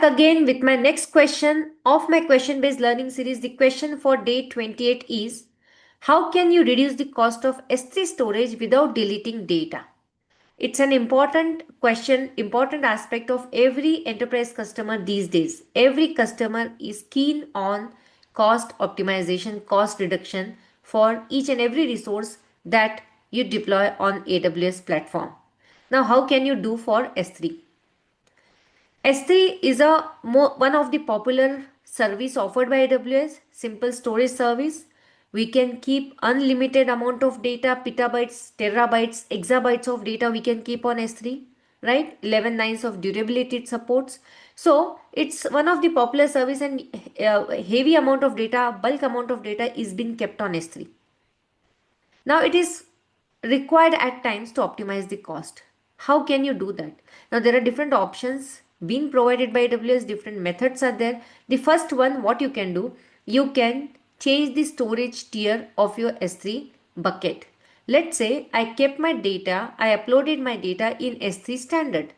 Again with my next question of my question based learning series. The question for day 28 is, how can you reduce the cost of S3 storage without deleting data? It's an important question, important aspect of every enterprise customer these days. Every customer is keen on cost optimization, cost reduction for each and every resource that you deploy on AWS platform. Now, how can you do for S3? S3 is one of the popular service offered by AWS, simple storage service. We can keep unlimited amount of data, petabytes, terabytes, exabytes of data we can keep on S3, right? 11 nines of durability it supports. So it's one of the popular service, and heavy amount of data, bulk amount of data is being kept on S3. Now it is required at times to optimize the cost. How can you do that? Now there are different options being provided by AWS, different methods are there. The first one, what you can do, you can change the storage tier of your S3 bucket. Let's say I kept my data, I uploaded my data in S3 standard.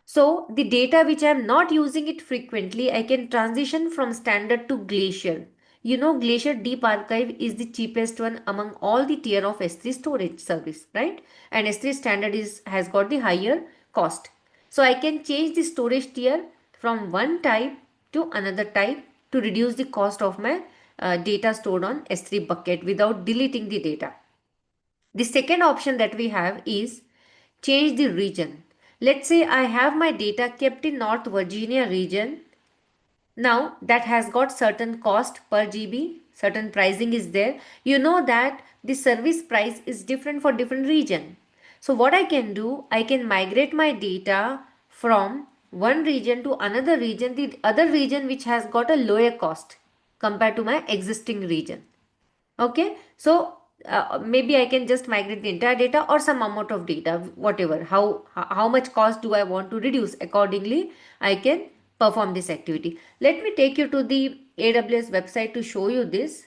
So the data which I am not using it frequently, I can transition from standard to Glacier. You know, Glacier Deep Archive is the cheapest one among all the tier of S3 storage service, right? And S3 standard has got the higher cost. So I can change the storage tier from one type to another type to reduce the cost of my data stored on S3 bucket without deleting the data. The second option that we have is change the region. Let's say I have my data kept in North Virginia region. Now that has got certain cost per GB, certain pricing is there. You know that the service price is different for different region. So what I can do, I can migrate my data from one region to another region, the other region which has got a lower cost compared to my existing region. Okay, so maybe I can just migrate the entire data or some amount of data, whatever. How much cost do I want to reduce? Accordingly, I can perform this activity. Let me take you to the AWS website to show you this.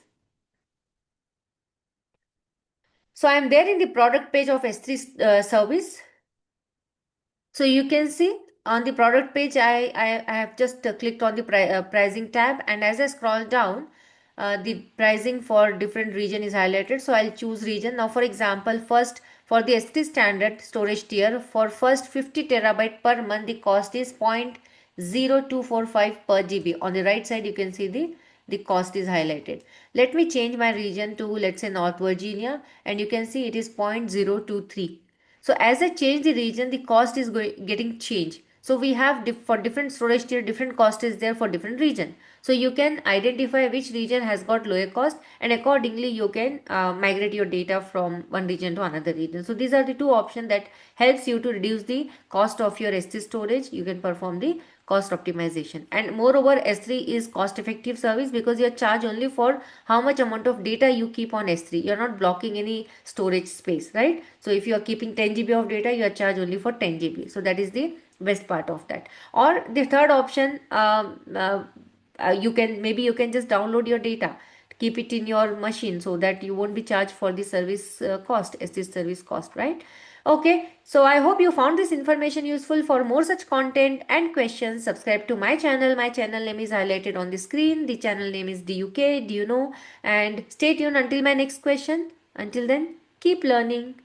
So I am there in the product page of S3 service. So you can see on the product page, I have just clicked on the pricing tab, and as I scroll down, the pricing for different region is highlighted. So I'll choose region. Now for example, first for the S3 standard storage tier, for first 50 terabyte per month, the cost is 0.0245 per GB. On the right side, you can see the cost is highlighted. Let me change my region to, let's say, North Virginia, and you can see it is 0.023. So as I change the region, the cost is getting changed. So we have for different storage tier, different cost is there for different region. So you can identify which region has got lower cost, and accordingly you can migrate your data from one region to another region. So these are the two options that helps you to reduce the cost of your S3 storage. You can perform the cost optimization, and moreover S3 is cost effective service because you are charged only for how much amount of data you keep on S3. You're not blocking any storage space, right? So if you are keeping 10 GB of data, you are charged only for 10 GB. So that is the best part of that. Or the third option, you can just download your data, keep it in your machine so that you won't be charged for the service cost, S3 service cost, right? Okay, so I hope you found this information useful. For more such content and questions, subscribe to my channel. My channel name is highlighted on the screen. The channel name is DUK, do you know? And stay tuned until my next question. Until then, keep learning.